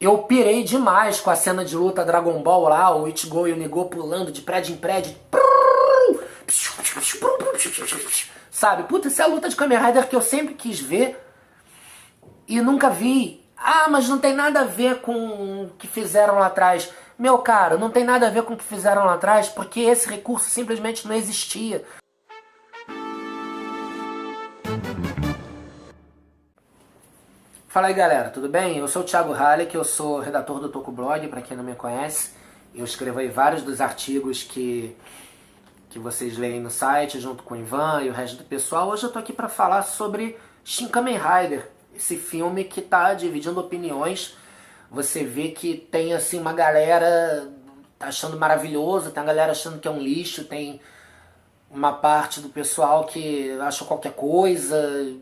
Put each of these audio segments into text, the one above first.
Eu pirei demais com a cena de luta Dragon Ball lá, o Ichigo e o Nigo pulando de prédio em prédio. Sabe? Puta, essa é a luta de Kamen Rider que eu sempre quis ver e nunca vi. Ah, mas não tem nada a ver com o que fizeram lá atrás. Meu caro, não tem nada a ver com o que fizeram lá atrás porque esse recurso simplesmente não existia. Fala aí galera, tudo bem? Eu sou o Thiago Halleck, eu sou redator do Toco Blog, para quem não me conhece. Eu escrevo aí vários dos artigos que vocês leem no site, junto com o Ivan e o resto do pessoal. Hoje eu tô aqui para falar sobre Shin Kamen Rider, esse filme que tá dividindo opiniões. Você vê que tem assim uma galera achando maravilhoso, tem a galera achando que é um lixo, tem uma parte do pessoal que acha qualquer coisa,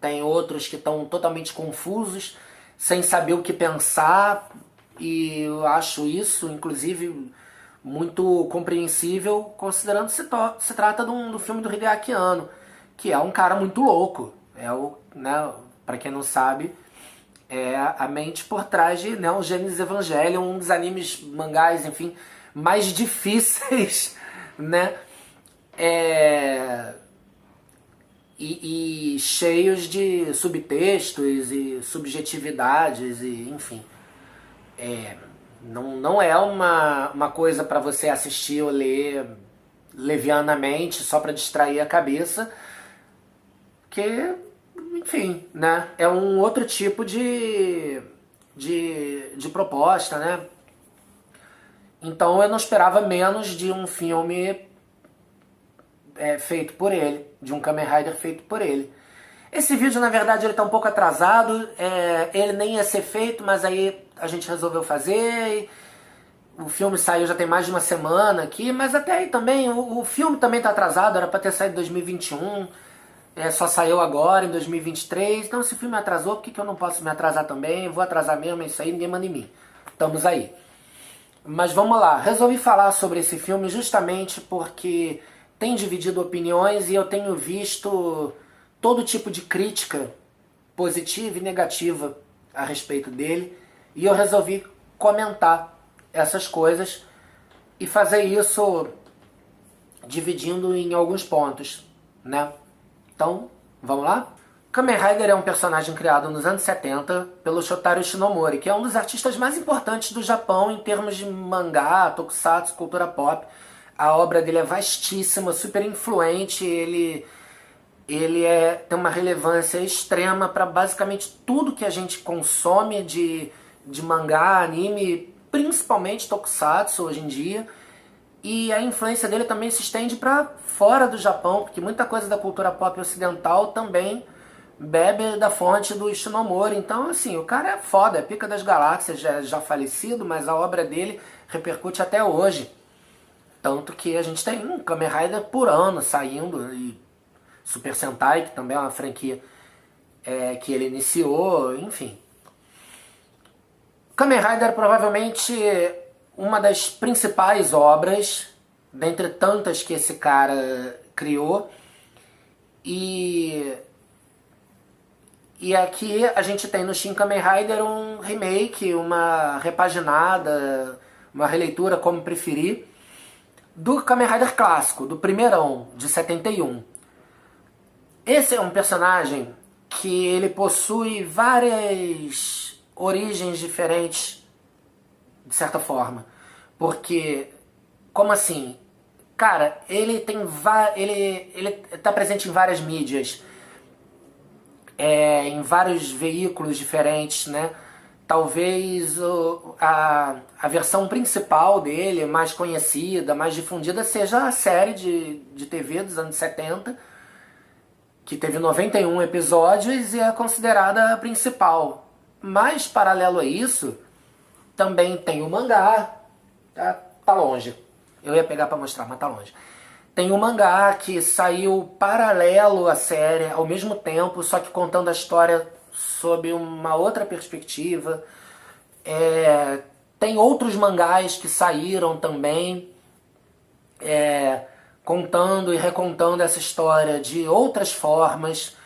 tem outros que estão totalmente confusos, sem saber o que pensar, e eu acho isso, inclusive, muito compreensível, considerando que se trata do filme do Hideaki Anno, que é um cara muito louco. É o, né, para quem não sabe, é a mente por trás de Neon Genesis Evangelion, um dos animes, mangás, enfim, mais difíceis, né? É, e cheios de subtextos e subjetividades e enfim. Não é uma coisa para você assistir ou ler levianamente só para distrair a cabeça, que, enfim, né, é um outro tipo de proposta, né? Então eu não esperava menos de um filme feito por ele, de um Kamen Rider feito por ele. Esse vídeo, na verdade, ele tá um pouco atrasado, ele nem ia ser feito, mas aí a gente resolveu fazer. O filme saiu já tem mais de uma semana aqui, mas até aí também, o filme também tá atrasado, era pra ter saído em 2021, só saiu agora, em 2023, então se o filme atrasou, por que eu não posso me atrasar também? Vou atrasar mesmo, é isso aí, ninguém manda em mim. Estamos aí. Mas vamos lá, resolvi falar sobre esse filme justamente porque tem dividido opiniões e eu tenho visto todo tipo de crítica positiva e negativa a respeito dele, e eu resolvi comentar essas coisas e fazer isso dividindo em alguns pontos, né? Então, vamos lá? Kamen Rider é um personagem criado nos anos 70 pelo Shotaro Shinomori, que é um dos artistas mais importantes do Japão em termos de mangá, tokusatsu, cultura pop. A obra dele é vastíssima, super influente, ele tem uma relevância extrema para basicamente tudo que a gente consome de mangá, anime, principalmente tokusatsu hoje em dia. E a influência dele também se estende para fora do Japão, porque muita coisa da cultura pop ocidental também bebe da fonte do Ishinomori. Então, assim, o cara é foda, é pica das galáxias, já falecido, mas a obra dele repercute até hoje. Tanto que a gente tem um Kamen Rider por ano saindo, e Super Sentai, que também é uma franquia que ele iniciou, enfim. Kamen Rider é provavelmente uma das principais obras, dentre tantas que esse cara criou. E aqui a gente tem no Shin Kamen Rider um remake, uma repaginada, uma releitura, como preferir, do Kamen Rider clássico, do primeirão, de 71. Esse é um personagem que ele possui várias origens diferentes, de certa forma. Porque, como assim? Cara, ele tá presente em várias mídias, em vários veículos diferentes, né? Talvez a versão principal dele, mais conhecida, mais difundida, seja a série de TV dos anos 70, que teve 91 episódios e é considerada a principal. Mas, paralelo a isso, também tem o mangá, tá longe. Eu ia pegar pra mostrar, mas tá longe. Tem o mangá que saiu paralelo à série, ao mesmo tempo, só que contando a história sob uma outra perspectiva. Tem outros mangás que saíram também, contando e recontando essa história de outras formas.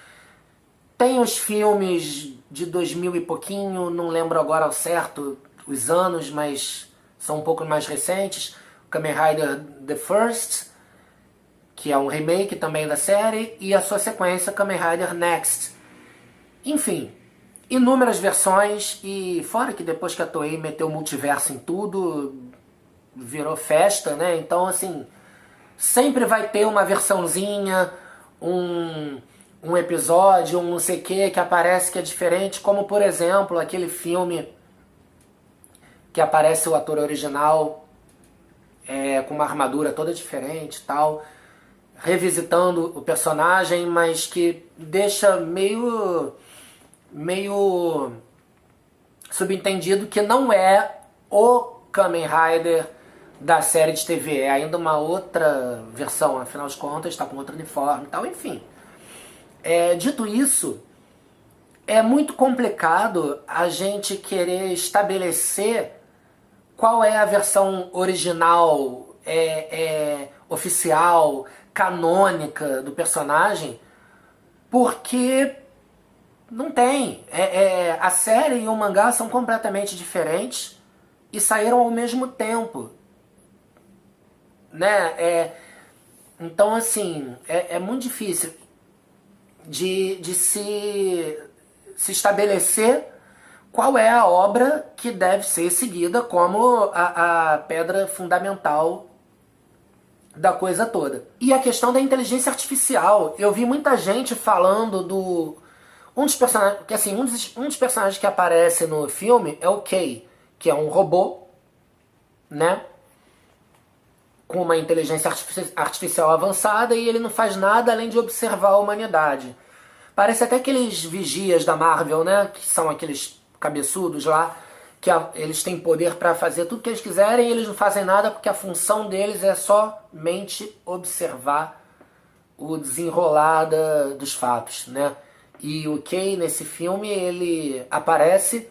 tem os filmes de 2000 e pouquinho, não lembro agora ao certo os anos, mas são um pouco mais recentes. Kamen Rider The First, que é um remake também da série, e a sua sequência Kamen Rider Next. Enfim, inúmeras versões, e fora que depois que a Toei meteu multiverso em tudo, virou festa, né? Então, assim, sempre vai ter uma versãozinha, um episódio, um não sei o que aparece que é diferente, como por exemplo aquele filme que aparece o ator original com uma armadura toda diferente e tal, revisitando o personagem, mas que deixa meio subentendido que não é o Kamen Rider da série de TV, é ainda uma outra versão, afinal de contas está com outro uniforme e tal, enfim. Dito isso, é muito complicado a gente querer estabelecer qual é a versão original, oficial, canônica do personagem, porque não tem. A série e o mangá são completamente diferentes e saíram ao mesmo tempo, né? Então, assim, é muito difícil de se estabelecer qual é a obra que deve ser seguida como a pedra fundamental da coisa toda. E a questão da inteligência artificial. Eu vi muita gente falando do... Um dos personagens que, assim, um dos personagens que aparece no filme é o Kei, que é um robô, né? Com uma inteligência artificial avançada, e ele não faz nada além de observar a humanidade. Parece até aqueles vigias da Marvel, né? Que são aqueles cabeçudos lá, que eles têm poder para fazer tudo que eles quiserem, e eles não fazem nada porque a função deles é somente observar o desenrolar dos fatos, né? E o Kei, nesse filme, ele aparece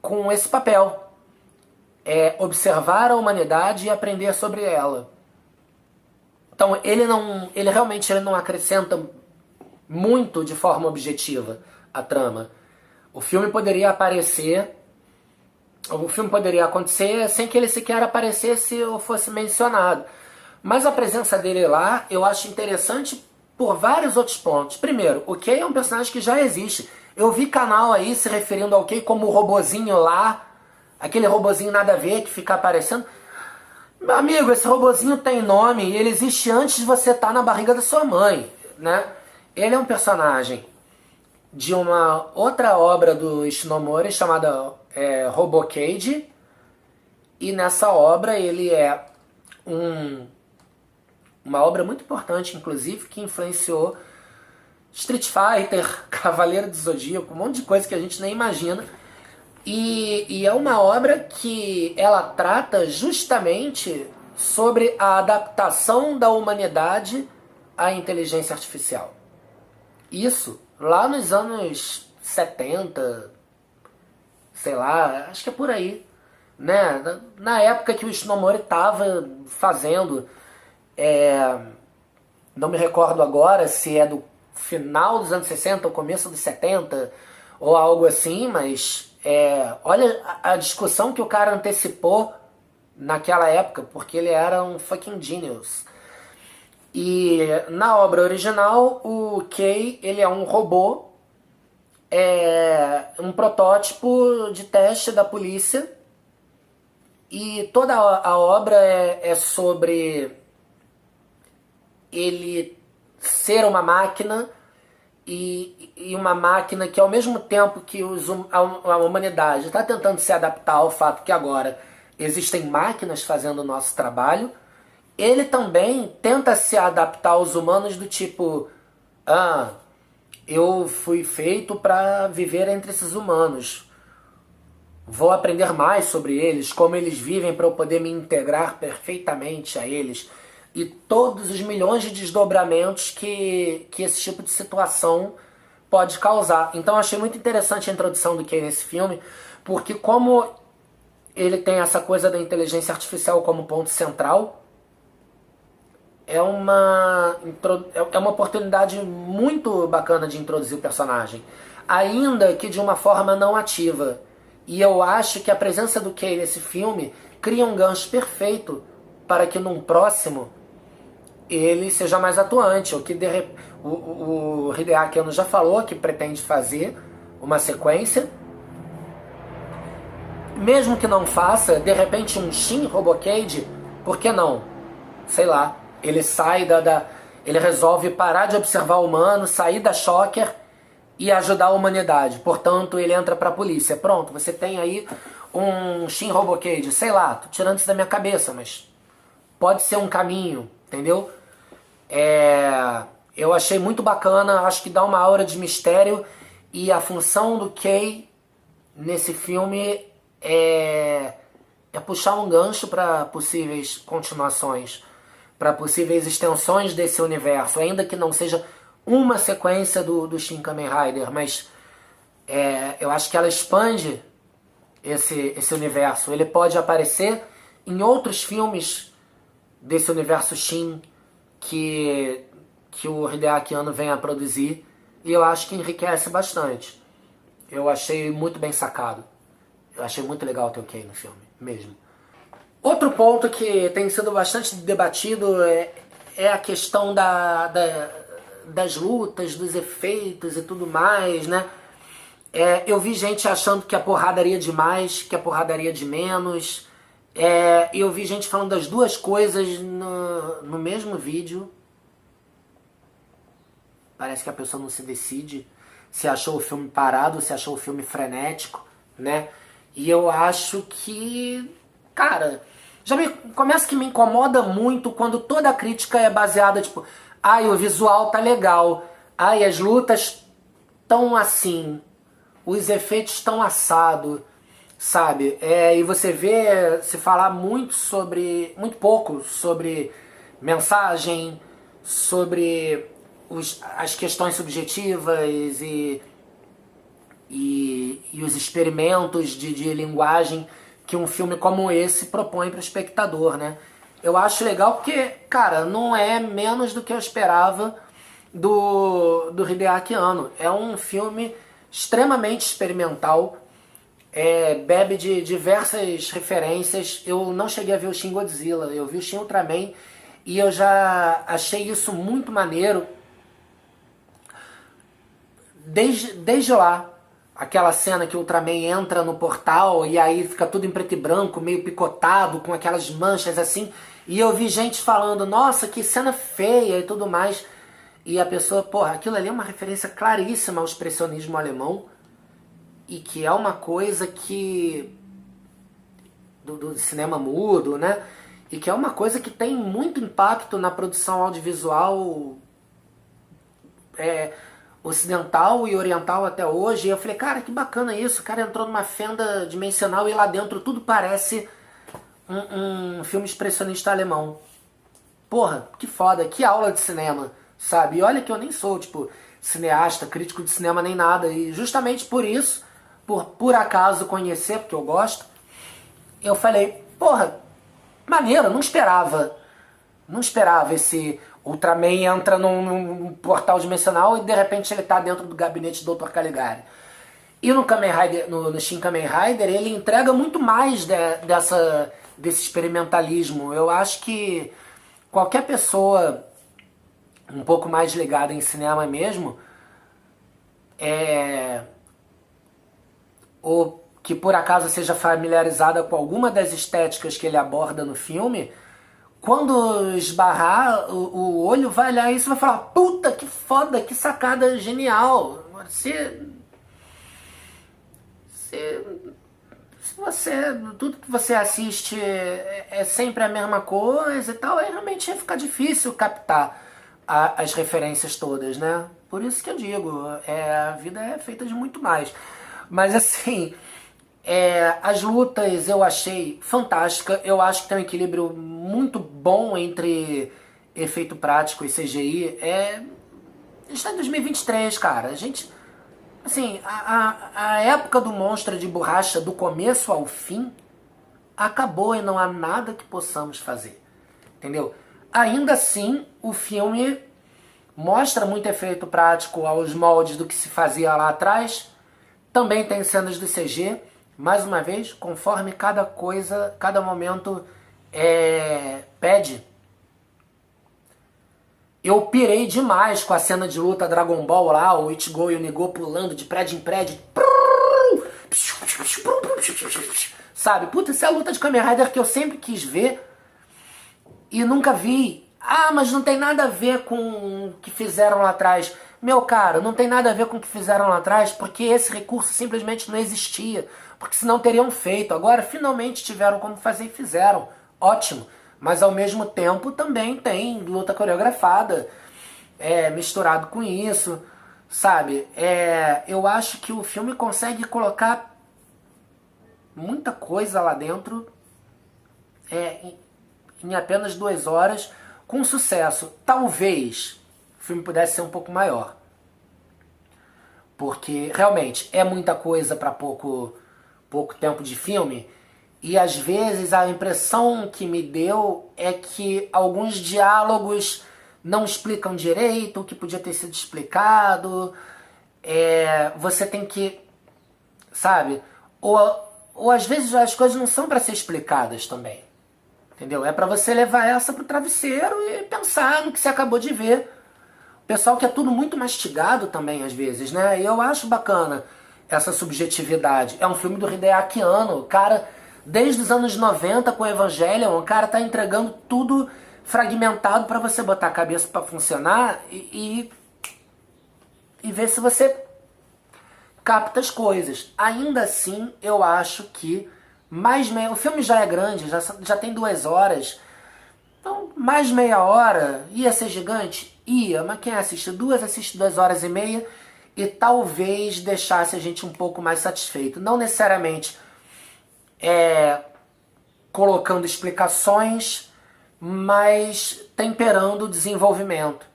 com esse papel. Observar a humanidade e aprender sobre ela. Então ele realmente não acrescenta muito de forma objetiva a trama. O filme poderia acontecer sem que ele sequer aparecesse ou fosse mencionado. Mas a presença dele lá eu acho interessante por vários outros pontos. Primeiro, o Kei é um personagem que já existe. Eu vi canal aí se referindo ao Kei como o robozinho lá, aquele robozinho nada a ver que fica aparecendo. Meu amigo, esse robozinho tem nome e ele existe antes de você estar na barriga da sua mãe, né? Ele é um personagem de uma outra obra do Ishinomori chamada Robo Cage, e nessa obra ele é uma obra muito importante, inclusive, que influenciou Street Fighter, Cavaleiro do Zodíaco, um monte de coisa que a gente nem imagina. E é uma obra que ela trata justamente sobre a adaptação da humanidade à inteligência artificial. Isso, lá nos anos 70, sei lá, acho que é por aí, né? Na época que o Ishinomori estava fazendo, não me recordo agora se é do final dos anos 60 ou começo dos 70 ou algo assim, mas olha a discussão que o cara antecipou naquela época, porque ele era um fucking genius. E na obra original, o Kei, ele é um robô, um protótipo de teste da polícia, e toda a obra é sobre ele ser uma máquina, e uma máquina que, ao mesmo tempo que a humanidade está tentando se adaptar ao fato que agora existem máquinas fazendo o nosso trabalho, ele também tenta se adaptar aos humanos do tipo, eu fui feito para viver entre esses humanos, vou aprender mais sobre eles, como eles vivem, para eu poder me integrar perfeitamente a eles, e todos os milhões de desdobramentos que esse tipo de situação pode causar. Então eu achei muito interessante a introdução do Kei nesse filme, porque como ele tem essa coisa da inteligência artificial como ponto central, é uma oportunidade muito bacana de introduzir o personagem, ainda que de uma forma não ativa. E eu acho que a presença do Kay nesse filme cria um gancho perfeito para que num próximo ele seja mais atuante. O Hideaki Anno já falou que pretende fazer uma sequência. Mesmo que não faça, de repente um Shin Robocade, por que não? Sei lá, ele sai ele resolve parar de observar o humano, sair da Shocker e ajudar a humanidade. Portanto, ele entra pra polícia. Pronto, você tem aí um Shin Robocade. Sei lá, tô tirando isso da minha cabeça, mas pode ser um caminho, entendeu? Eu achei muito bacana, acho que dá uma aura de mistério, e a função do Kay nesse filme é puxar um gancho para possíveis continuações, para possíveis extensões desse universo, ainda que não seja uma sequência do Shin Kamen Rider, mas eu acho que ela expande esse universo. Ele pode aparecer em outros filmes desse universo Shin que o Hideaki Anno vem a produzir, e eu acho que enriquece bastante. Eu achei muito bem sacado. Eu achei muito legal o teu Kay no filme, mesmo. Outro ponto que tem sido bastante debatido é a questão das lutas, dos efeitos e tudo mais, né? Eu vi gente achando que a porradaria de mais, que a porradaria de menos. Eu vi gente falando das duas coisas no mesmo vídeo. Parece que a pessoa não se decide se achou o filme parado, se achou o filme frenético, né? E eu acho que, cara, começa que me incomoda muito quando toda a crítica é baseada, tipo, o visual tá legal, as lutas tão assim, os efeitos estão assado, sabe? E você vê se falar muito pouco sobre mensagem, sobre as questões subjetivas e os experimentos de linguagem que um filme como esse propõe para o espectador, né? Eu acho legal porque, cara, não é menos do que eu esperava do Hideaki Anno. É um filme extremamente experimental, bebe de diversas referências. Eu não cheguei a ver o Shin Godzilla, eu vi o Shin Ultraman e eu já achei isso muito maneiro desde lá. Aquela cena que o Ultraman entra no portal e aí fica tudo em preto e branco, meio picotado, com aquelas manchas assim. E eu vi gente falando, nossa, que cena feia e tudo mais. E a pessoa, porra, aquilo ali é uma referência claríssima ao expressionismo alemão. E que é uma coisa que... do cinema mudo, né? E que é uma coisa que tem muito impacto na produção audiovisual ocidental e oriental até hoje. E eu falei, cara, que bacana isso. O cara entrou numa fenda dimensional e lá dentro tudo parece um filme expressionista alemão. Porra, que foda, que aula de cinema, sabe? E olha que eu nem sou, tipo, cineasta, crítico de cinema nem nada. E justamente por isso, por acaso conhecer, porque eu gosto, eu falei, porra, maneiro, não esperava. Não esperava esse Ultraman entra num portal dimensional e de repente ele tá dentro do gabinete do Dr. Caligari. E no Kamen Rider, no Shin Kamen Rider, ele entrega muito mais desse experimentalismo. Eu acho que qualquer pessoa um pouco mais ligada em cinema mesmo, ou que por acaso seja familiarizada com alguma das estéticas que ele aborda no filme, quando esbarrar o olho, vai olhar isso e vai falar, puta, que foda, que sacada genial. Tudo que você assiste é sempre a mesma coisa e tal, aí realmente ia ficar difícil captar as referências todas, né? Por isso que eu digo, a vida é feita de muito mais. Mas assim, as lutas eu achei fantástica. Eu acho que tem um equilíbrio muito bom entre efeito prático e CGI. A gente tá em 2023, cara. A gente, assim, a época do monstro de borracha do começo ao fim acabou e não há nada que possamos fazer, entendeu? Ainda assim, o filme mostra muito efeito prático aos moldes do que se fazia lá atrás. Também tem cenas do CG, mais uma vez, conforme cada coisa, cada momento pede. Eu pirei demais com a cena de luta Dragon Ball lá, o Ichigo e o Nigo pulando de prédio em prédio. Sabe? Puta, isso é a luta de Kamen Rider que eu sempre quis ver e nunca vi. Ah, mas não tem nada a ver com o que fizeram lá atrás. Meu caro, não tem nada a ver com o que fizeram lá atrás, porque esse recurso simplesmente não existia. Porque senão teriam feito. Agora finalmente tiveram como fazer e fizeram. Ótimo. Mas ao mesmo tempo também tem luta coreografada misturado com isso. Sabe? Eu acho que o filme consegue colocar muita coisa lá dentro em apenas 2 horas, com sucesso. Talvez o filme pudesse ser um pouco maior, porque realmente é muita coisa para pouco tempo de filme, e às vezes a impressão que me deu é que alguns diálogos não explicam direito o que podia ter sido explicado. Você tem que, sabe, ou às vezes as coisas não são para ser explicadas também. Entendeu? É pra você levar essa pro travesseiro e pensar no que você acabou de ver. O pessoal que é tudo muito mastigado também, às vezes, né? E eu acho bacana essa subjetividade. É um filme do Hideaki Anno. O cara, desde os anos 90 com o Evangelion, o cara tá entregando tudo fragmentado pra você botar a cabeça pra funcionar e ver se você capta as coisas. Ainda assim, eu acho que o filme já é grande, já tem 2 horas. Então, mais meia hora ia ser gigante? Ia, mas quem assiste 2, assiste 2 horas e meia e talvez deixasse a gente um pouco mais satisfeito. Não necessariamente colocando explicações, mas temperando o desenvolvimento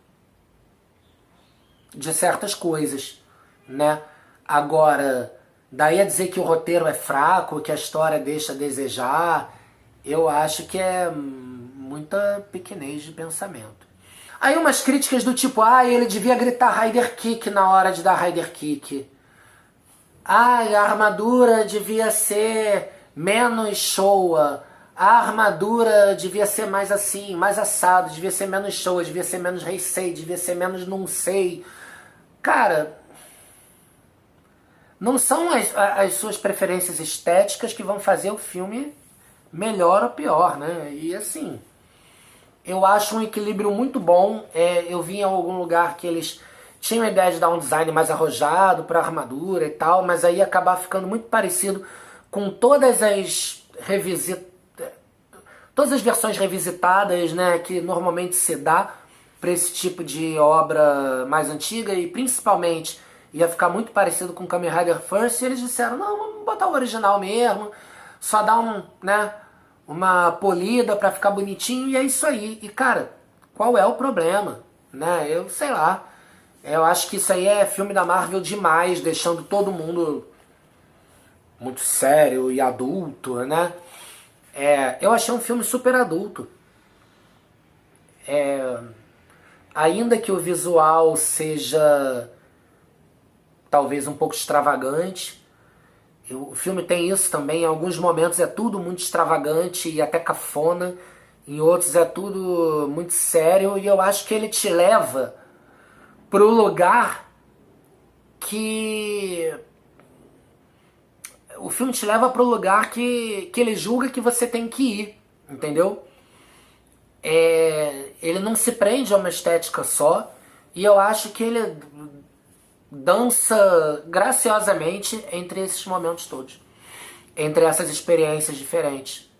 de certas coisas, né? Agora, daí a dizer que o roteiro é fraco, que a história deixa a desejar, eu acho que é muita pequenez de pensamento. Aí umas críticas do tipo, ele devia gritar Rider Kick na hora de dar Rider Kick. A armadura devia ser menos showa. A armadura devia ser mais assim, mais assado, devia ser menos showa, devia ser menos Heisei, devia ser menos não sei. Cara, não são as suas preferências estéticas que vão fazer o filme melhor ou pior, né? E assim, eu acho um equilíbrio muito bom. Eu vi em algum lugar que eles tinham a ideia de dar um design mais arrojado para armadura e tal, mas aí acabar ficando muito parecido com todas as versões revisitadas, né, que normalmente se dá para esse tipo de obra mais antiga, e principalmente ia ficar muito parecido com Kamen Rider First, e eles disseram, não, vamos botar o original mesmo, só dar uma polida pra ficar bonitinho, e é isso aí. E cara, qual é o problema? Né? Eu sei lá, eu acho que isso aí é filme da Marvel demais, deixando todo mundo muito sério e adulto, né? Eu achei um filme super adulto. Ainda que o visual seja talvez um pouco extravagante, o filme tem isso também. Em alguns momentos é tudo muito extravagante e até cafona, em outros é tudo muito sério, e eu acho que ele te leva pro lugar que... O filme te leva pro lugar que ele julga que você tem que ir, entendeu? Ele não se prende a uma estética só, e eu acho que ele dança graciosamente entre esses momentos todos, entre essas experiências diferentes,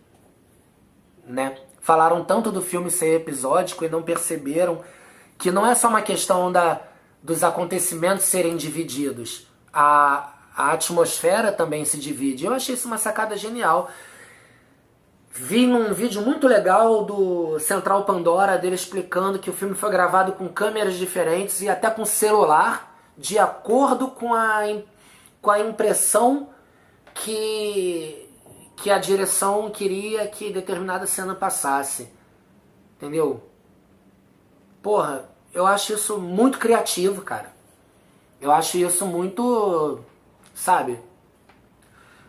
né? Falaram tanto do filme ser episódico e não perceberam que não é só uma questão dos acontecimentos serem divididos. A atmosfera também se divide. Eu achei isso uma sacada genial. Vi num vídeo muito legal do Central Pandora dele explicando que o filme foi gravado com câmeras diferentes e até com celular, de acordo com a impressão que a direção queria que determinada cena passasse. Entendeu? porra, eu acho isso muito criativo, cara. Eu acho isso muito, sabe,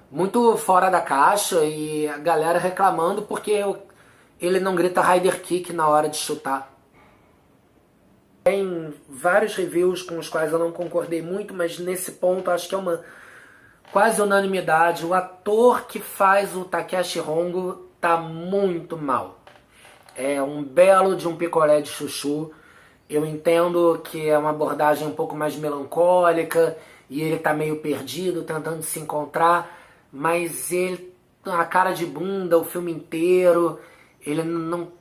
muito fora da caixa e a galera reclamando porque ele não grita Rider Kick na hora de chutar. Tem vários reviews com os quais eu não concordei muito, mas nesse ponto acho que é uma quase unanimidade. O ator que faz o Takeshi Hongo tá muito mal. É um belo de um picolé de chuchu. Eu entendo que é uma abordagem um pouco mais melancólica e ele tá meio perdido, tentando se encontrar, mas ele, a cara de bunda o filme inteiro, ele não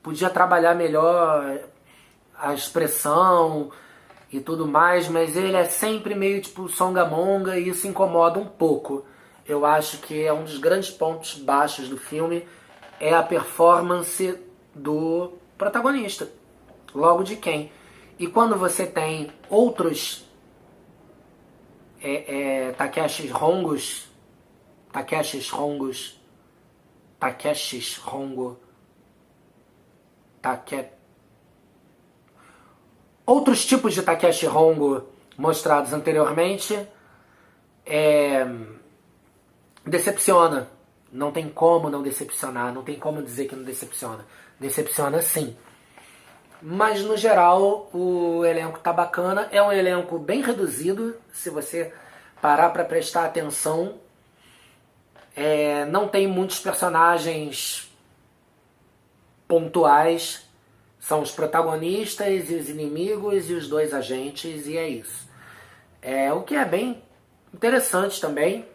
podia trabalhar melhor a expressão e tudo mais, mas ele é sempre meio tipo songamonga e isso incomoda um pouco. Eu acho que é um dos grandes pontos baixos do filme é a performance do protagonista, logo de quem. E quando você tem outros Takeshis Hongos, outros tipos de Takeshi Hongo mostrados anteriormente, decepciona. Não tem como não decepcionar, não tem como dizer que não decepciona. Decepciona sim. Mas no geral o elenco tá bacana, é um elenco bem reduzido, se você parar para prestar atenção. Não tem muitos personagens pontuais, são os protagonistas e os inimigos e os dois agentes, e é isso. O que é bem interessante também,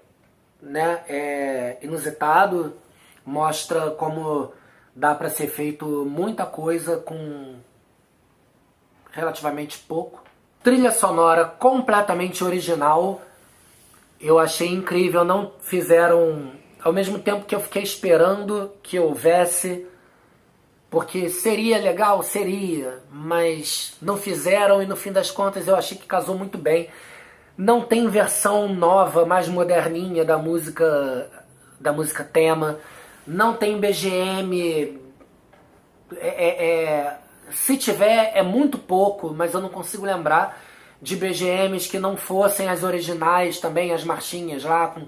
né? Inusitado, mostra como dá para ser feito muita coisa com relativamente pouco. Trilha sonora completamente original, eu achei incrível. Não fizeram, ao mesmo tempo que eu fiquei esperando que houvesse, porque seria legal, seria, mas não fizeram e no fim das contas eu achei que casou muito bem. Não tem versão nova, mais moderninha da música tema, não tem BGM, se tiver é muito pouco, mas eu não consigo lembrar de BGMs que não fossem as originais também, as marchinhas lá com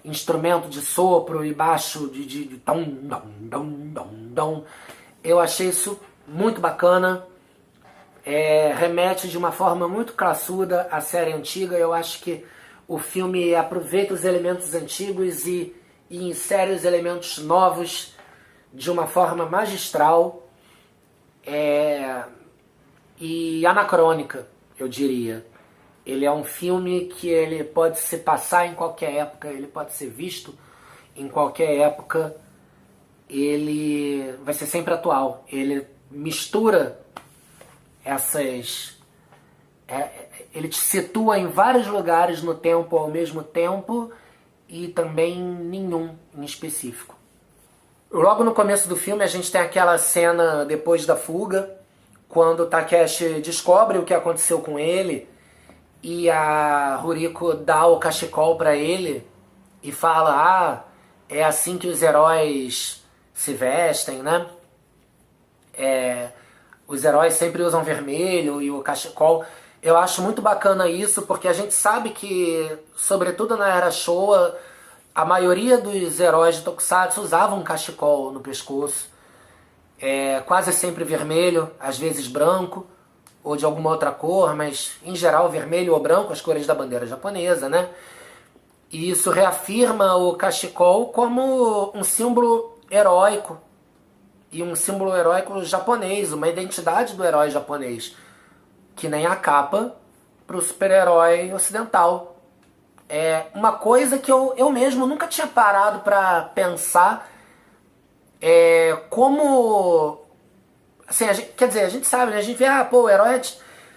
instrumento de sopro e baixo de tom, dom, dom, dom, dom. Eu achei isso muito bacana. Remete de uma forma muito classuda à série antiga. Eu acho que o filme aproveita os elementos antigos e insere os elementos novos de uma forma magistral e anacrônica, eu diria. Ele é um filme que ele pode se passar em qualquer época, ele pode ser visto em qualquer época, ele vai ser sempre atual. Ele mistura ele te situa em vários lugares no tempo ao mesmo tempo e também nenhum em específico. Logo no começo do filme a gente tem aquela cena depois da fuga, quando o Takeshi descobre o que aconteceu com ele e a Ruriko dá o cachecol pra ele e fala, é assim que os heróis se vestem, né? Os heróis sempre usam vermelho e o cachecol. Eu acho muito bacana isso, porque a gente sabe que, sobretudo na era Showa, a maioria dos heróis de Tokusatsu usavam um cachecol no pescoço. Quase sempre vermelho, às vezes branco, ou de alguma outra cor, mas em geral vermelho ou branco, as cores da bandeira japonesa, né? E isso reafirma o cachecol como um símbolo heróico, e um símbolo heróico japonês, uma identidade do herói japonês, que nem a capa para o super-herói ocidental. É uma coisa que eu mesmo nunca tinha parado para pensar, como... Assim, quer dizer, a gente sabe, né? A gente vê, o herói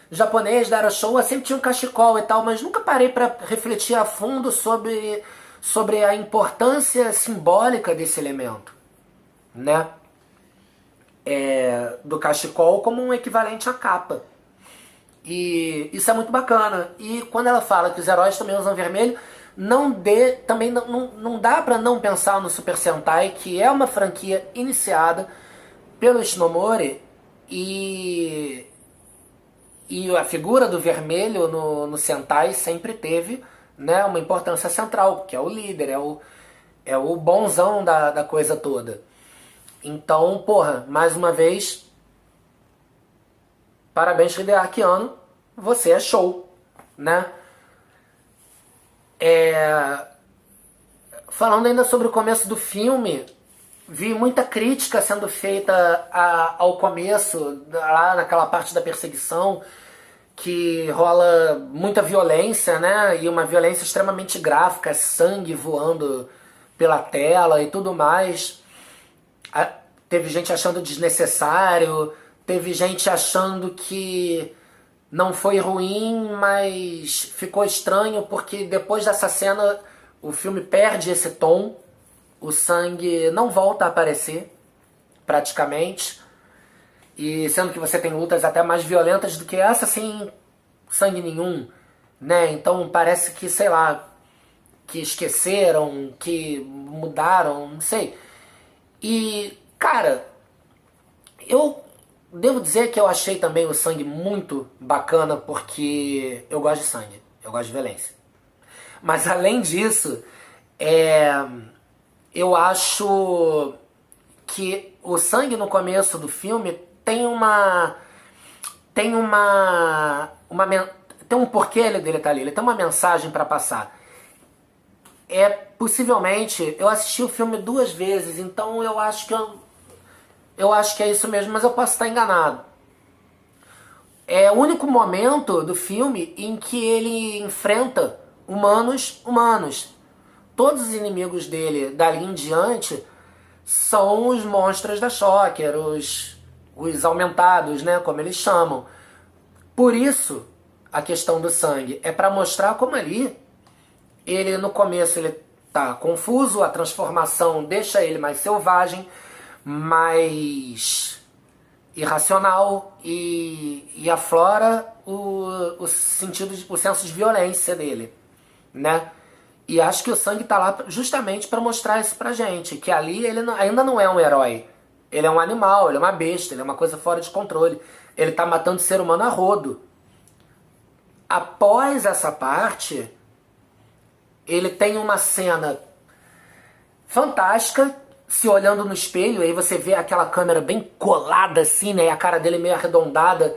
japonês da Era Showa sempre tinha um cachecol e tal, mas nunca parei para refletir a fundo sobre a importância simbólica desse elemento, né? Do cachecol como um equivalente à capa. E isso é muito bacana. E quando ela fala que os heróis também usam vermelho, também não dá pra não pensar no Super Sentai, que é uma franquia iniciada pelo Ishinomori E, e a figura do vermelho no Sentai sempre teve, né, uma importância central, que é o líder, é o bonzão da coisa toda. Então, porra, mais uma vez, parabéns, Hideaki Anno, você é show, né? Falando ainda sobre o começo do filme, vi muita crítica sendo feita ao começo, lá naquela parte da perseguição, que rola muita violência, né? E uma violência extremamente gráfica, sangue voando pela tela e tudo mais. Teve gente achando desnecessário, teve gente achando que não foi ruim, mas ficou estranho porque depois dessa cena o filme perde esse tom, o sangue não volta a aparecer, praticamente, e sendo que você tem lutas até mais violentas do que essa, sem sangue nenhum, né? Então parece que, sei lá, que esqueceram, que mudaram, não sei. E, cara, eu devo dizer que eu achei também o sangue muito bacana porque eu gosto de sangue, eu gosto de violência. Mas além disso, eu acho que o sangue no começo do filme tem um porquê dele estar ali, ele tem uma mensagem para passar. Possivelmente, eu assisti o filme 2 vezes, então eu acho que é isso mesmo, mas eu posso estar enganado. É o único momento do filme em que ele enfrenta humanos. Todos os inimigos dele, dali em diante, são os monstros da Shocker, os aumentados, né, como eles chamam. Por isso, a questão do sangue é para mostrar como ali, ele no começo ele tá confuso, a transformação deixa ele mais selvagem, mais irracional e aflora o senso de violência dele, né? E acho que o sangue tá lá justamente para mostrar isso pra gente, que ali ele ainda não é um herói, ele é um animal, ele é uma besta, ele é uma coisa fora de controle, ele tá matando ser humano a rodo. Após essa parte, ele tem uma cena fantástica, se olhando no espelho, aí você vê aquela câmera bem colada assim, né, e a cara dele meio arredondada,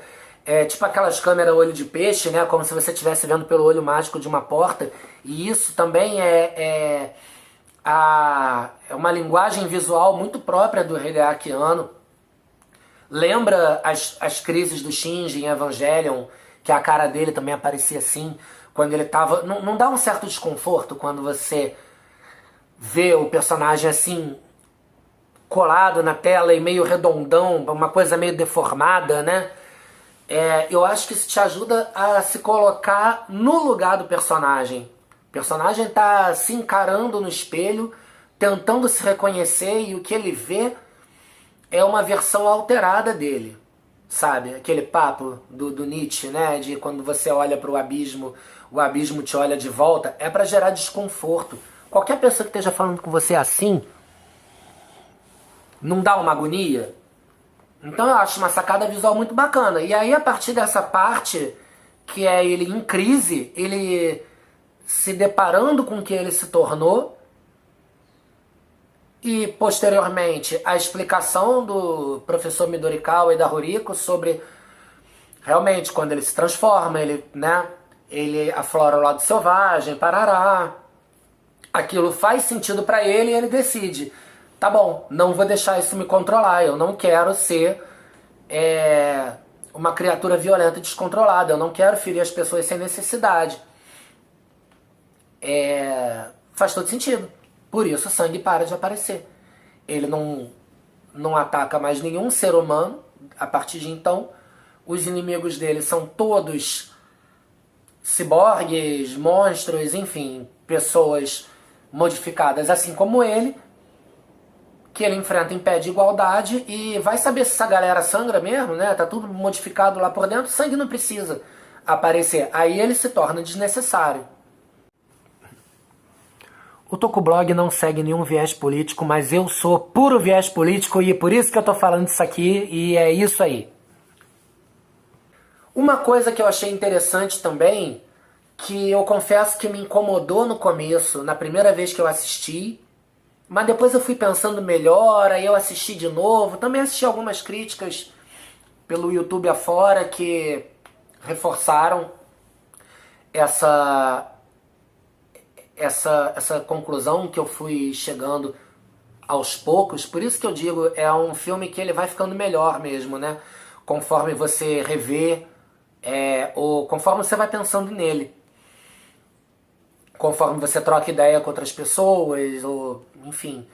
tipo aquelas câmeras olho de peixe, né, como se você estivesse vendo pelo olho mágico de uma porta, e isso também é uma linguagem visual muito própria do Hideaki Anno. Lembra as crises do Shinji em Evangelion, que a cara dele também aparecia assim, quando ele tava... Não dá um certo desconforto quando você vê o personagem assim, colado na tela e meio redondão, uma coisa meio deformada, né? Eu acho que isso te ajuda a se colocar no lugar do personagem. O personagem tá se encarando no espelho, tentando se reconhecer, e o que ele vê é uma versão alterada dele, sabe? Aquele papo do Nietzsche, né? De quando você olha para o abismo te olha de volta. É para gerar desconforto. Qualquer pessoa que esteja falando com você assim, não dá uma agonia? Então eu acho uma sacada visual muito bacana. E aí, a partir dessa parte, que é ele em crise, ele se deparando com o que ele se tornou, e posteriormente a explicação do professor Midorikawa e da Horiko sobre realmente quando ele se transforma, ele aflora o lado selvagem, parará. Aquilo faz sentido pra ele e ele decide: tá bom, não vou deixar isso me controlar, eu não quero ser uma criatura violenta e descontrolada, eu não quero ferir as pessoas sem necessidade. Faz todo sentido. Por isso o sangue para de aparecer. Ele não ataca mais nenhum ser humano a partir de então. Os inimigos dele são todos ciborgues, monstros, enfim, pessoas modificadas assim como ele, que ele enfrenta em pé de igualdade. E vai saber se essa galera sangra mesmo, né? Tá tudo modificado lá por dentro, sangue não precisa aparecer. Aí ele se torna desnecessário. O Tokublog não segue nenhum viés político, mas eu sou puro viés político e por isso que eu tô falando isso aqui, e é isso aí. Uma coisa que eu achei interessante também, que eu confesso que me incomodou no começo, na primeira vez que eu assisti, mas depois eu fui pensando melhor, aí eu assisti de novo. Também assisti algumas críticas pelo YouTube afora que reforçaram essa, essa conclusão que eu fui chegando aos poucos. Por isso que eu digo, é um filme que ele vai ficando melhor mesmo, né? Conforme você revê, ou conforme você vai pensando nele. Conforme você troca ideia com outras pessoas, ou enfim.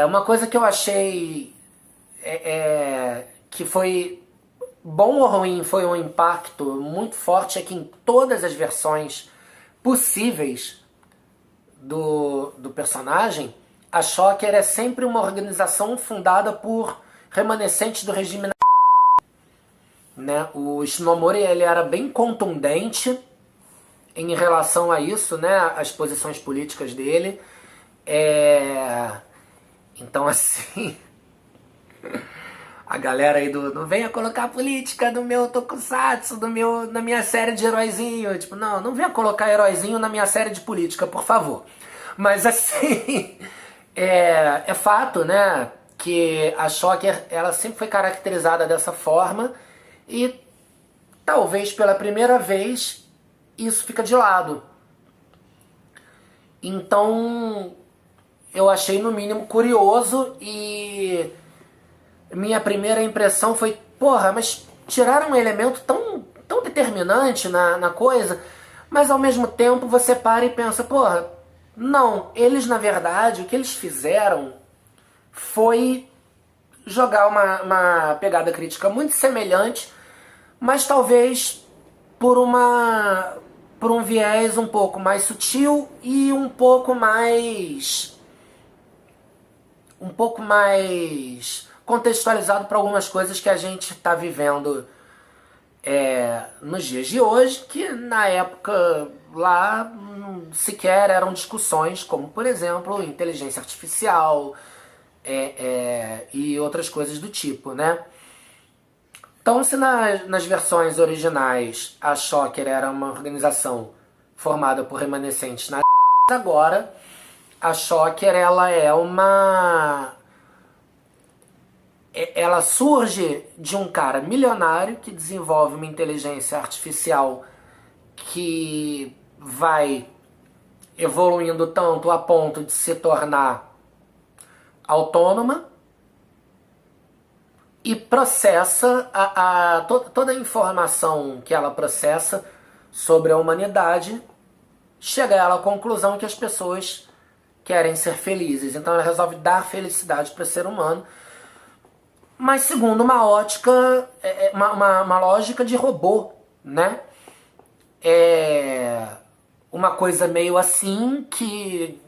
Uma coisa que eu achei que foi bom ou ruim, foi um impacto muito forte, é que em todas as versões possíveis do personagem, a Shocker é sempre uma organização fundada por remanescentes do regime, né? O Ishinomori, ele era bem contundente em relação a isso, né? As posições políticas dele. Então, assim, a galera aí do não venha colocar política no meu tokusatsu, na minha série de heróizinho. Tipo, não venha colocar heróizinho na minha série de política, por favor. Mas assim, é fato, né, que a Shocker, ela sempre foi caracterizada dessa forma e talvez pela primeira vez isso fica de lado. Então, eu achei no mínimo curioso e minha primeira impressão foi, porra, mas tiraram um elemento tão determinante na coisa, mas ao mesmo tempo você para e pensa, porra, não, eles na verdade, o que eles fizeram foi jogar uma pegada crítica muito semelhante, mas talvez por um viés um pouco mais sutil e um pouco mais contextualizado para algumas coisas que a gente está vivendo nos dias de hoje, que na época lá sequer eram discussões, como por exemplo inteligência artificial e outras coisas do tipo, né? Então, se nas versões originais a Shocker era uma organização formada por remanescentes nazistas, agora a Shocker ela surge de um cara milionário que desenvolve uma inteligência artificial que vai evoluindo tanto a ponto de se tornar autônoma e processa toda a informação que ela processa sobre a humanidade, chega a ela à conclusão que as pessoas querem ser felizes. Então ela resolve dar felicidade para o ser humano, mas segundo uma ótica, uma lógica de robô, né? Uma coisa meio assim que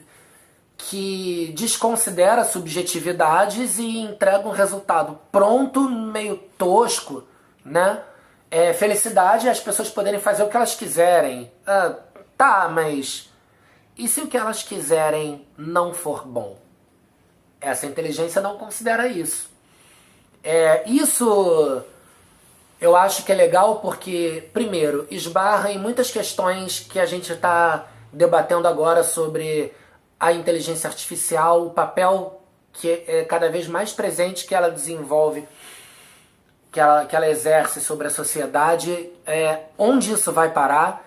desconsidera subjetividades e entrega um resultado pronto, meio tosco, né? Felicidade é as pessoas poderem fazer o que elas quiserem. Tá, mas e se o que elas quiserem não for bom? Essa inteligência não considera isso. Isso eu acho que é legal porque, primeiro, esbarra em muitas questões que a gente está debatendo agora sobre a inteligência artificial, o papel que é cada vez mais presente que ela desenvolve, que ela exerce sobre a sociedade, onde isso vai parar,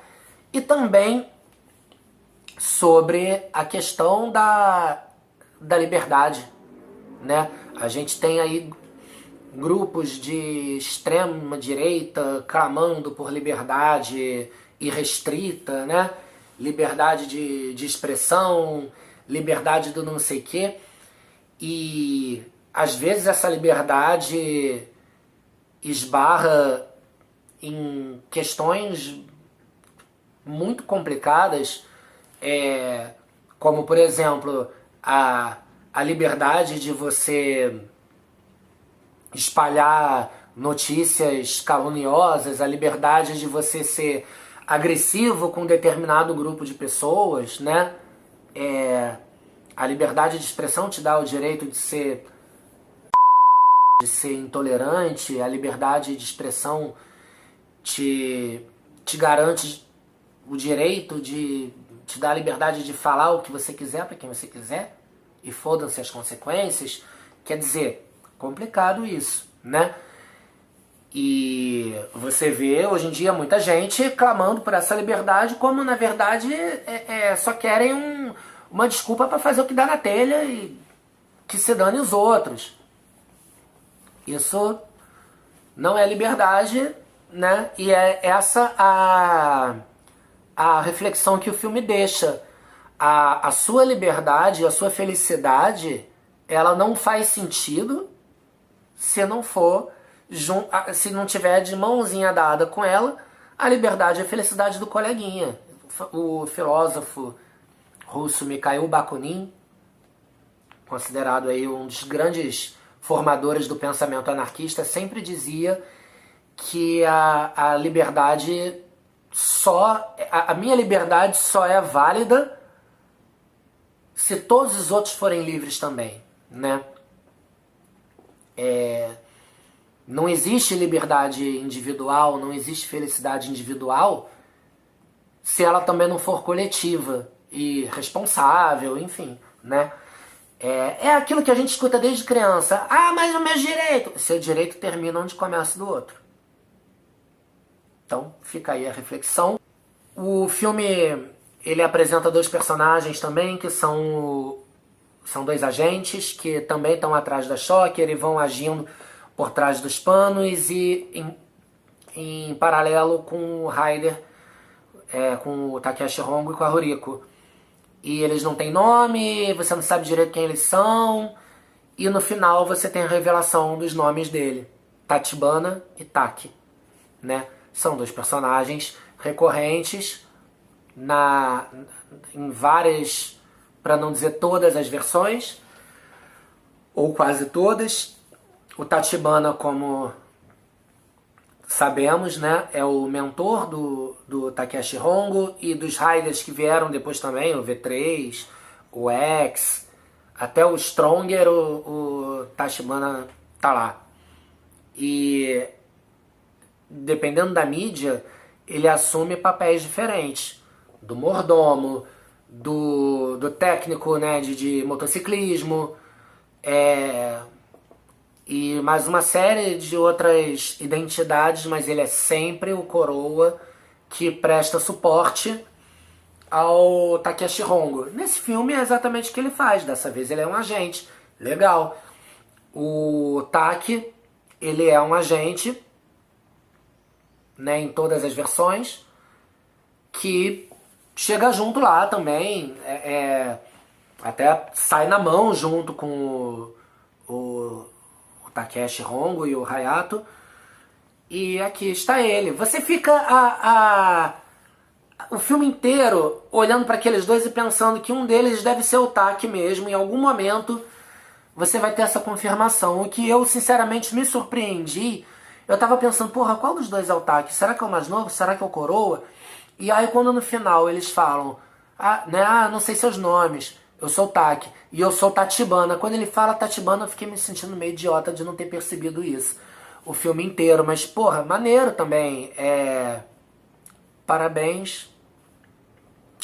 e também sobre a questão da liberdade, né? A gente tem aí grupos de extrema direita clamando por liberdade irrestrita, né? Liberdade de expressão, liberdade do não sei quê. E às vezes essa liberdade esbarra em questões muito complicadas, como por exemplo a liberdade de você espalhar notícias caluniosas, a liberdade de você ser agressivo com um determinado grupo de pessoas, né? A liberdade de expressão te dá o direito de ser intolerante, a liberdade de expressão te, te garante o direito de te dar a liberdade de falar o que você quiser para quem você quiser e fodam-se as consequências. Quer dizer, complicado isso, né? E você vê hoje em dia muita gente clamando por essa liberdade, como na verdade só querem uma desculpa para fazer o que dá na telha e que se dane os outros. Isso não é liberdade, né? E é essa a reflexão que o filme deixa. A sua liberdade, a sua felicidade, ela não faz sentido se não for, se não tiver de mãozinha dada com ela a liberdade e a felicidade do coleguinha. O filósofo russo Mikhail Bakunin, considerado aí um dos grandes formadores do pensamento anarquista, sempre dizia que a liberdade a minha liberdade só é válida se todos os outros forem livres também, né? Não existe liberdade individual, não existe felicidade individual se ela também não for coletiva e responsável, enfim, né? É aquilo que a gente escuta desde criança. Ah, mas o meu direito... Seu direito termina onde começa do outro. Então, fica aí a reflexão. O filme, ele apresenta dois personagens também, que são dois agentes, que também estão atrás da Shocker e vão agindo por trás dos panos e em paralelo com o Raider, com o Takeshi Hongo e com a Ruriko. E eles não têm nome, você não sabe direito quem eles são, e no final você tem a revelação dos nomes dele, Tachibana e Taki, né? São dois personagens recorrentes em várias, para não dizer todas as versões, ou quase todas. O Tachibana, como sabemos, né, é o mentor do Takeshi Hongo e dos Raiders que vieram depois também, o V3, o X, até o Stronger, o Tachibana tá lá. E dependendo da mídia, ele assume papéis diferentes. Do mordomo, do técnico, né, de motociclismo, e mais uma série de outras identidades, mas ele é sempre o coroa que presta suporte ao Takeshi Hongo. Nesse filme é exatamente o que ele faz, dessa vez ele é um agente. Legal. O Taki, ele é um agente, né, em todas as versões, que chega junto lá também, até sai na mão junto com o Takeshi Hongo e o Hayato, e aqui está ele. Você fica o filme inteiro olhando para aqueles dois e pensando que um deles deve ser o Taki mesmo. Em algum momento você vai ter essa confirmação, o que eu sinceramente me surpreendi. Eu tava pensando, porra, qual dos dois é o Taki? Será que é o mais novo? Será que é o coroa? E aí quando no final eles falam, não sei seus nomes, eu sou o Taki e eu sou o Tachibana. Quando ele fala Tachibana, eu fiquei me sentindo meio idiota de não ter percebido isso o filme inteiro. Mas, porra, maneiro também. Parabéns,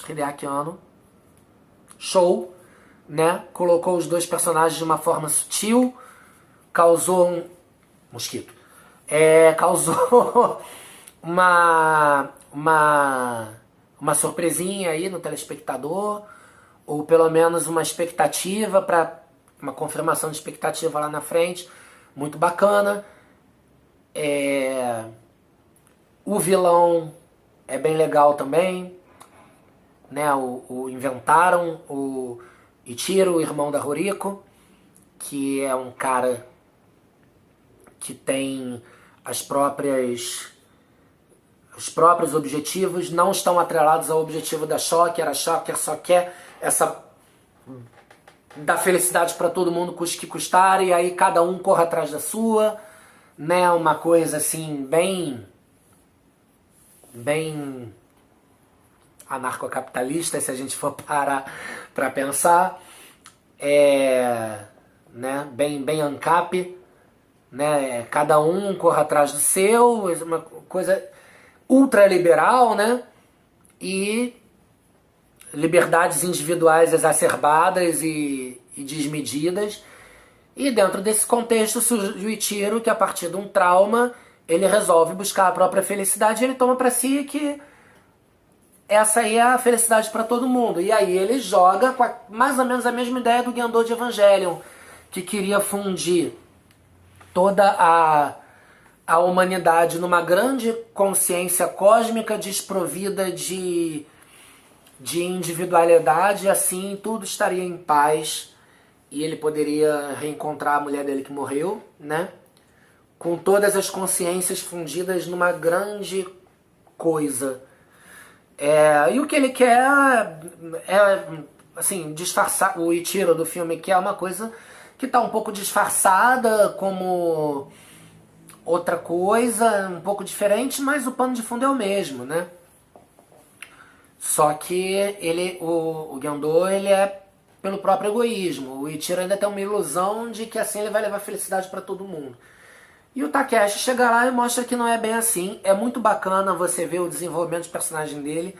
Hideaki Anno. Show, né? Colocou os dois personagens de uma forma sutil, causou um... Mosquito. Causou uma surpresinha aí no telespectador, ou pelo menos uma expectativa, para uma confirmação de expectativa lá na frente. Muito bacana. O vilão é bem legal também, né? Inventaram o Ichiro, o irmão da Ruriko, que é um cara que tem os próprios objetivos, não estão atrelados ao objetivo da Shocker. A Shocker só quer dar felicidade para todo mundo, custe que custar, e aí cada um corre atrás da sua, né? Uma coisa assim bem anarcocapitalista, se a gente for parar para pensar, né? Bem ANCAP, né? Cada um corre atrás do seu, uma coisa. ultraliberal, né? E liberdades individuais exacerbadas e desmedidas. E dentro desse contexto surge o Ichiro, que a partir de um trauma ele resolve buscar a própria felicidade e ele toma pra si que essa aí é a felicidade pra todo mundo. E aí ele joga com mais ou menos a mesma ideia do Gendo de Evangelion, que queria fundir toda a humanidade numa grande consciência cósmica desprovida de individualidade, assim tudo estaria em paz e ele poderia reencontrar a mulher dele que morreu, né? Com todas as consciências fundidas numa grande coisa. E o que ele quer é, assim, disfarçar. O Ichiro do filme quer uma coisa que está um pouco disfarçada como outra coisa, um pouco diferente, mas o pano de fundo é o mesmo, né? Só que o Gendo, ele é pelo próprio egoísmo. O Ichiro ainda tem uma ilusão de que assim ele vai levar felicidade para todo mundo. E o Takeshi chega lá e mostra que não é bem assim. É muito bacana você ver o desenvolvimento de personagem dele.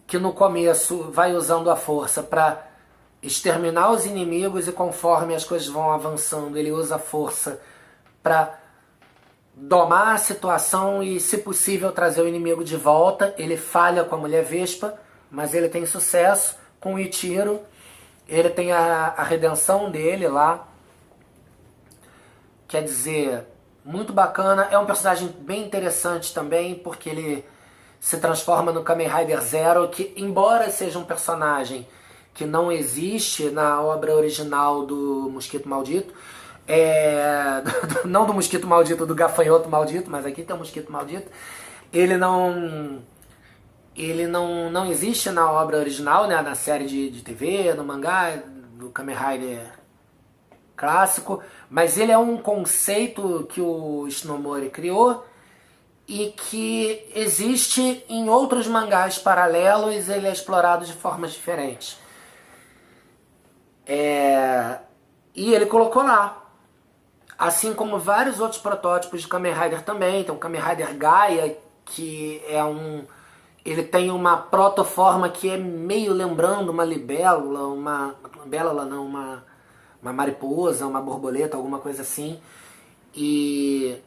Que no começo vai usando a força para exterminar os inimigos e conforme as coisas vão avançando, ele usa a força para domar a situação e, se possível, trazer o inimigo de volta. Ele falha com a mulher Vespa, mas ele tem sucesso. Com o Ichiro, ele tem a redenção dele lá. Quer dizer, muito bacana. É um personagem bem interessante também, porque ele se transforma no Kamen Rider Zero, que, embora seja um personagem que não existe na obra original do Mosquito Maldito, não do Mosquito Maldito, do Gafanhoto Maldito, mas aqui tem o Mosquito Maldito, ele não existe na obra original, né, na série de TV, no mangá, do Kamen Rider clássico, mas ele é um conceito que o Ishinomori criou e que existe em outros mangás paralelos, ele é explorado de formas diferentes. E ele colocou lá, assim como vários outros protótipos de Kamen Rider também. Tem o Kamen Rider Gaia, que ele tem uma protoforma que é meio lembrando uma libélula, uma mariposa, uma borboleta, alguma coisa assim. E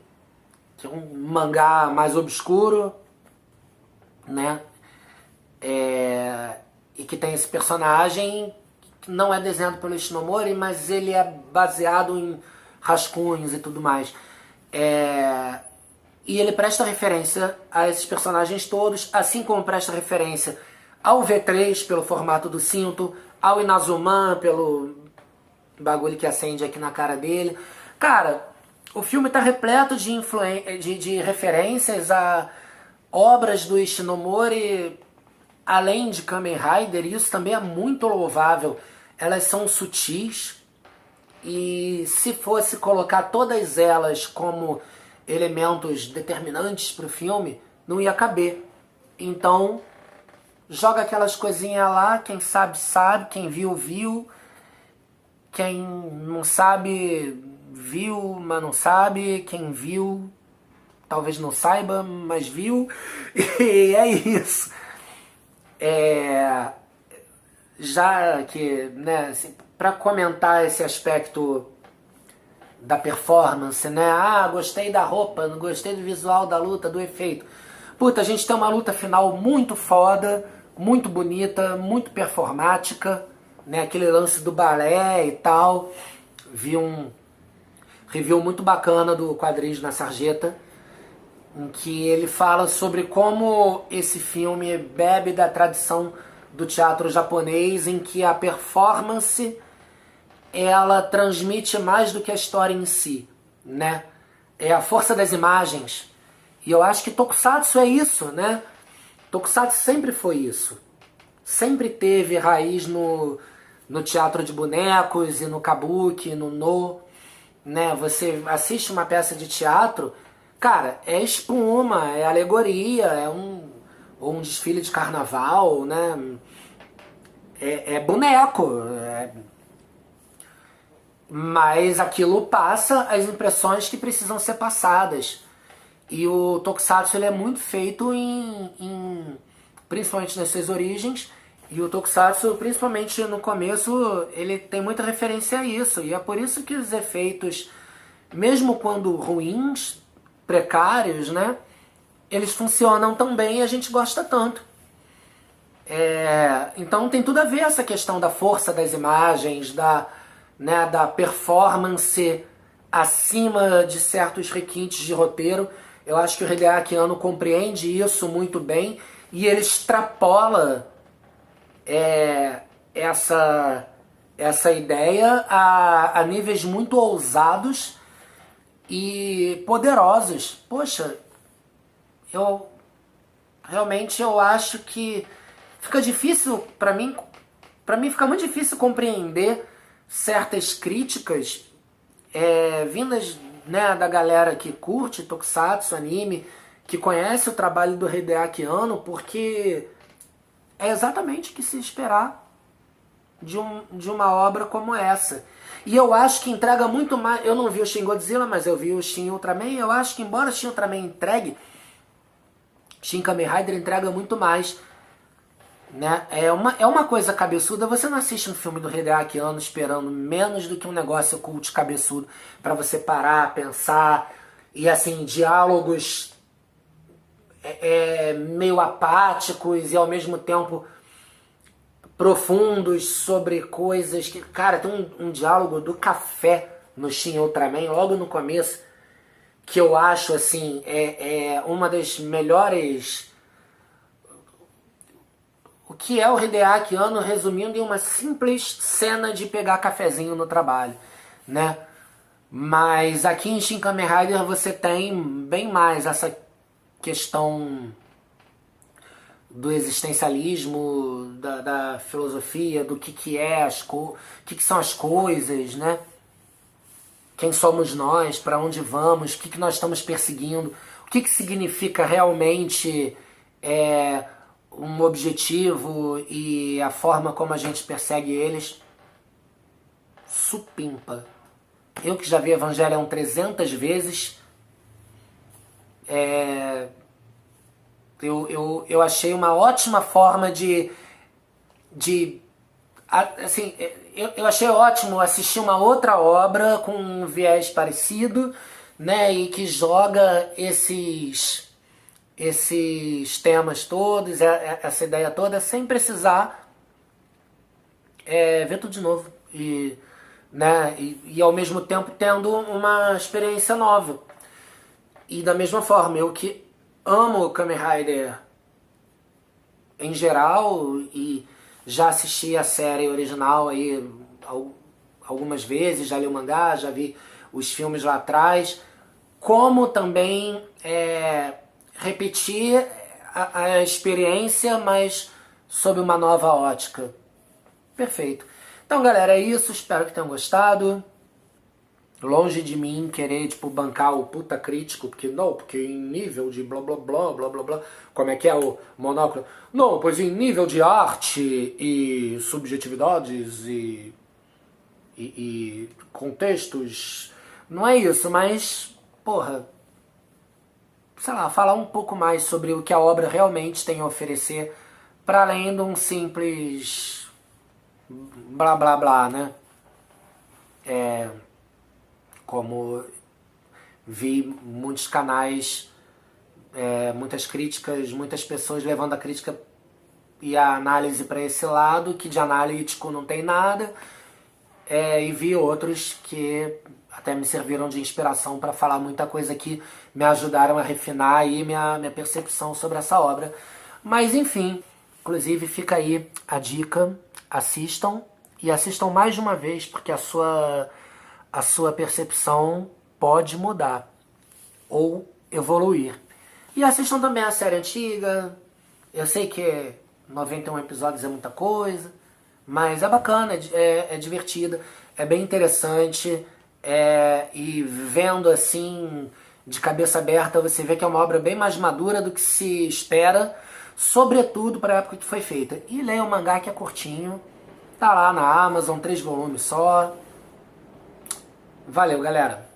que é um mangá mais obscuro, né? E que tem esse personagem que não é desenhado pelo Ishinomori, mas ele é baseado em rascunhos e tudo mais. E ele presta referência a esses personagens todos, assim como presta referência ao V3 pelo formato do cinto, ao Inazuman pelo bagulho que acende aqui na cara dele. Cara, o filme tá repleto de referências a obras do Ishinomori, além de Kamen Rider, e isso também é muito louvável. Elas são sutis, e se fosse colocar todas elas como elementos determinantes para o filme, não ia caber. Então, joga aquelas coisinhas lá, quem sabe, sabe, quem viu, viu, quem não sabe, viu, mas não sabe, quem viu, talvez não saiba, mas viu, e é isso. Já que, né, assim, para comentar esse aspecto da performance, né? Gostei da roupa, não gostei do visual da luta, do efeito. Puta, a gente tem uma luta final muito foda, muito bonita, muito performática, né? Aquele lance do balé e tal. Vi um review muito bacana do Quadris na Sarjeta, em que ele fala sobre como esse filme bebe da tradição do teatro japonês, em que a performance ela transmite mais do que a história em si, né? É a força das imagens. E eu acho que Tokusatsu é isso, né? Tokusatsu sempre foi isso. Sempre teve raiz no teatro de bonecos e no kabuki, no, né? Você assiste uma peça de teatro, cara, é espuma, é alegoria, ou um desfile de carnaval, né? É boneco, mas aquilo passa as impressões que precisam ser passadas. E o Tokusatsu ele é muito feito principalmente nas suas origens. E o Tokusatsu, principalmente no começo, ele tem muita referência a isso. E é por isso que os efeitos, mesmo quando ruins, precários, né, eles funcionam tão bem e a gente gosta tanto. Então tem tudo a ver essa questão da força das imagens, da performance acima de certos requintes de roteiro. Eu acho que o Hideaki Anno compreende isso muito bem e ele extrapola essa ideia a níveis muito ousados e poderosos. Poxa, eu realmente eu acho que fica difícil para mim fica muito difícil compreender certas críticas vindas, né, da galera que curte Tokusatsu, anime, que conhece o trabalho do Hideaki Anno, porque é exatamente o que se esperar de uma obra como essa. E eu acho que entrega muito mais. Eu não vi o Shin Godzilla, mas eu vi o Shin Ultraman. Eu acho que, embora o Shin Ultraman entregue, Shin Kamen Rider entrega muito mais. Né? É uma coisa cabeçuda. Você não assiste um filme do Hideaki Anno esperando menos do que um negócio cult cabeçudo para você parar, pensar. E assim, diálogos meio apáticos e ao mesmo tempo profundos sobre coisas que... Cara, tem um diálogo do café no Shin Ultraman, logo no começo, que eu acho, assim, uma das melhores... O que é o Hideaki Anno resumindo em uma simples cena de pegar cafezinho no trabalho, né? Mas aqui em Shin Kamen Rider você tem bem mais essa questão do existencialismo, da filosofia, do que é o que são as coisas, né? Quem somos nós, para onde vamos, o que nós estamos perseguindo, o que significa realmente um objetivo e a forma como a gente persegue eles. Supimpa. Eu que já vi Evangelion 300 vezes, eu achei uma ótima forma assim, eu achei ótimo assistir uma outra obra com um viés parecido, né, e que joga esses temas todos, essa ideia toda, sem precisar ver tudo de novo. Né, e ao mesmo tempo tendo uma experiência nova. E da mesma forma, eu que amo o Kamen Rider em geral e já assisti a série original aí algumas vezes, já li o mangá, já vi os filmes lá atrás, como também repetir a experiência, mas sob uma nova ótica. Perfeito. Então, galera, é isso. Espero que tenham gostado. Longe de mim querer, tipo, bancar o puta crítico, porque em nível de blá blá blá blá blá blá, como é que é o monóculo? Não, pois em nível de arte e subjetividades e contextos, não é isso, mas, porra, sei lá, falar um pouco mais sobre o que a obra realmente tem a oferecer, para além de um simples blá blá blá, né? Como vi muitos canais, muitas críticas, muitas pessoas levando a crítica e a análise para esse lado, que de analítico não tem nada, e vi outros que até me serviram de inspiração para falar muita coisa que me ajudaram a refinar aí minha percepção sobre essa obra. Mas enfim, inclusive fica aí a dica, assistam, e assistam mais de uma vez, porque a sua percepção pode mudar ou evoluir. E assistam também a série antiga. Eu sei que 91 episódios é muita coisa, mas é bacana, é divertida, é bem interessante, e vendo assim, de cabeça aberta, você vê que é uma obra bem mais madura do que se espera, sobretudo para a época que foi feita. E leia o mangá, que é curtinho, tá lá na Amazon, 3 volumes só. Valeu, galera!